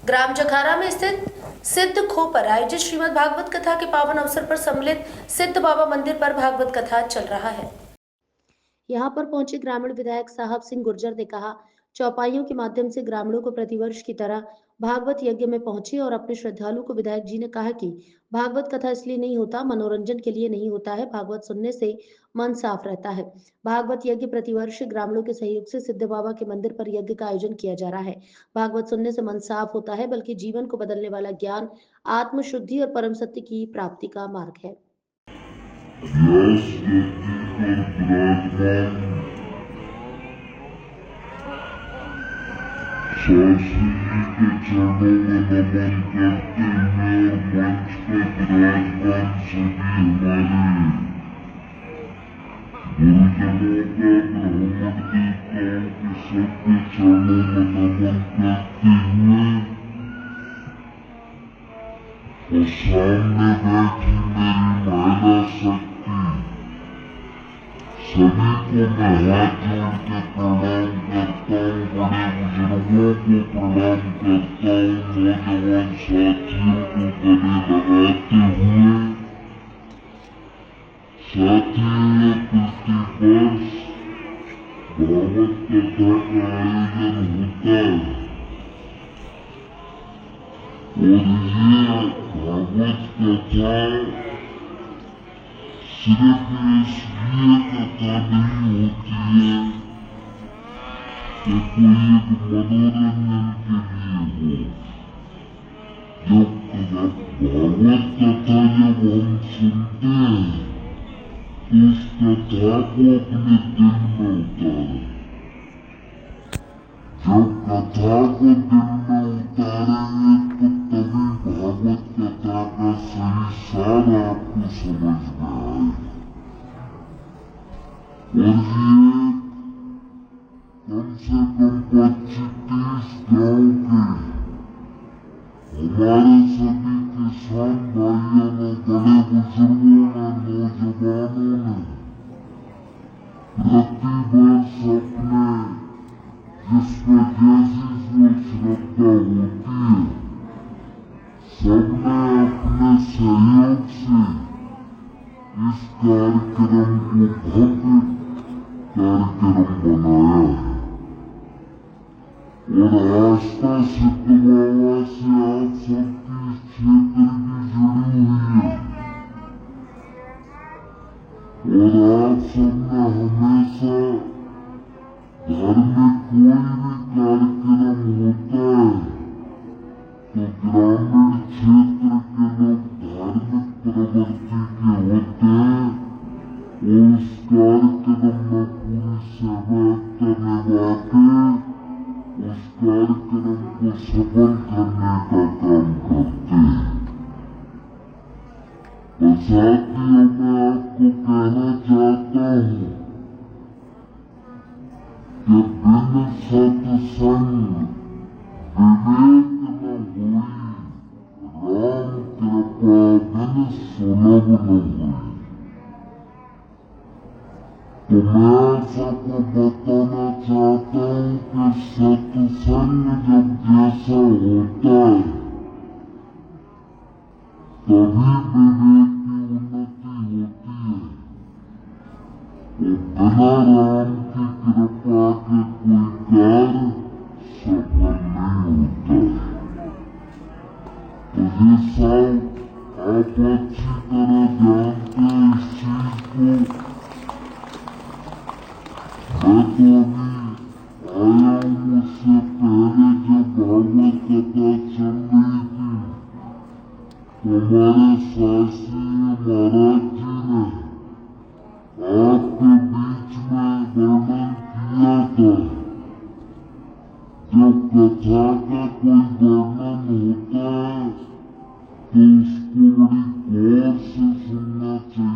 ग्राम जखारा में स्थित सिद्ध खो पर आयोजित श्रीमद् भागवत कथा के पावन अवसर पर सम्मिलित सिद्ध बाबा मंदिर पर भागवत कथा चल रहा है। यहाँ पर पहुंचे ग्रामीण विधायक साहब सिंह गुर्जर ने कहा, चौपाइयों के माध्यम से ग्रामीणों को प्रतिवर्ष की तरह भागवत यज्ञ में पहुंचे और अपने श्रद्धालु को विधायक जी ने कहा कि भागवत कथा इसलिए नहीं होता, मनोरंजन के लिए नहीं होता है, भागवत सुनने से मन साफ रहता है। भागवत यज्ञ प्रतिवर्ष ग्रामीणों के सहयोग से सिद्ध बाबा के मंदिर पर यज्ञ का आयोजन किया जा रहा है। भागवत सुनने से मन साफ होता है, बल्कि जीवन को बदलने वाला ज्ञान, आत्मशुद्धि और परम सत्य की प्राप्ति का मार्ग है। शास्त्री के चरणों में नमन करते हुए और मंच पर विराजमान सभी हमारे गुरुजनों का ब्राह्मण देवताओं के सबके चरणों में नमन करते हुए और सामने बैठी मेरी महिला शक्ति सभी को मैं हाथ जोड़ के प्रणाम करता हूँ, बड़े बुजुर्गों को प्रणाम करता हूँ, नौजवान साथियों को गले लगाते हुए साथियों प्रतिवर्ष भागवत कथा का आयोजन होता है और ये भागवत कथा सिर्फ इसलिए कथा नहीं होती है कि कोई एक मनोरंजन के लिए हो। जब भागवत कथा जब हम सुनते हैं तो उस कथा को अपने दिल में उतारें। जब कथा को दिल में उतारेंगे तो तभी भागवत कथा का सही सार आपको समझ में आए। और ये कम से कम 25-30 गाँव के हमारे सभी किसान भाइयों ने, बड़े बुजुर्गों ने, नौजवानों ने प्रतिवर्ष अपने जिसमें जैसी श्रद्धा होती है सबने अपने सहयोग से इस कार्यक्रम को भव्य कार्यक्रम बनाया है और आस्था सिद्ध बाबा से आप सबकी इस क्षेत्र की जुड़ी हुई है और आप सबने हमेशा धार्मिक कोई भी कार्यक्रम होता है तो ग्रामीण क्षेत्र के लोग धार्मिक प्रवृत्ति के होते हैं और उस कार्यक्रम में पूरी सेवकता निभा के उस कार्यक्रम को सफल करने का काम करते हैं। और साथियों मैं आपको कहना चाहता हूँ कि बिन सत्संग विवेक न हुई, राम कृपा बिन सुलभ न हुई। तो मैं सबको बताना चाहता हूँ कि सत्संग जब जैसा होता है तभी विवेक की उन्नति होती है और बिना राम की कृपा के कोई कार्य सफल नहीं होता। तो ये सब आप अच्छी तरह जानते हैं इस चीज को। मैं तो अभी आया हूँ, उससे पहले जब भागवत कथा चल रही थी तो हमारे शास्त्री महाराज जी ने आपके बीच में वर्णन किया था। जब कथा का कोई वर्णन होता है तो उसको बड़ी गौर से सुनना चाहिए।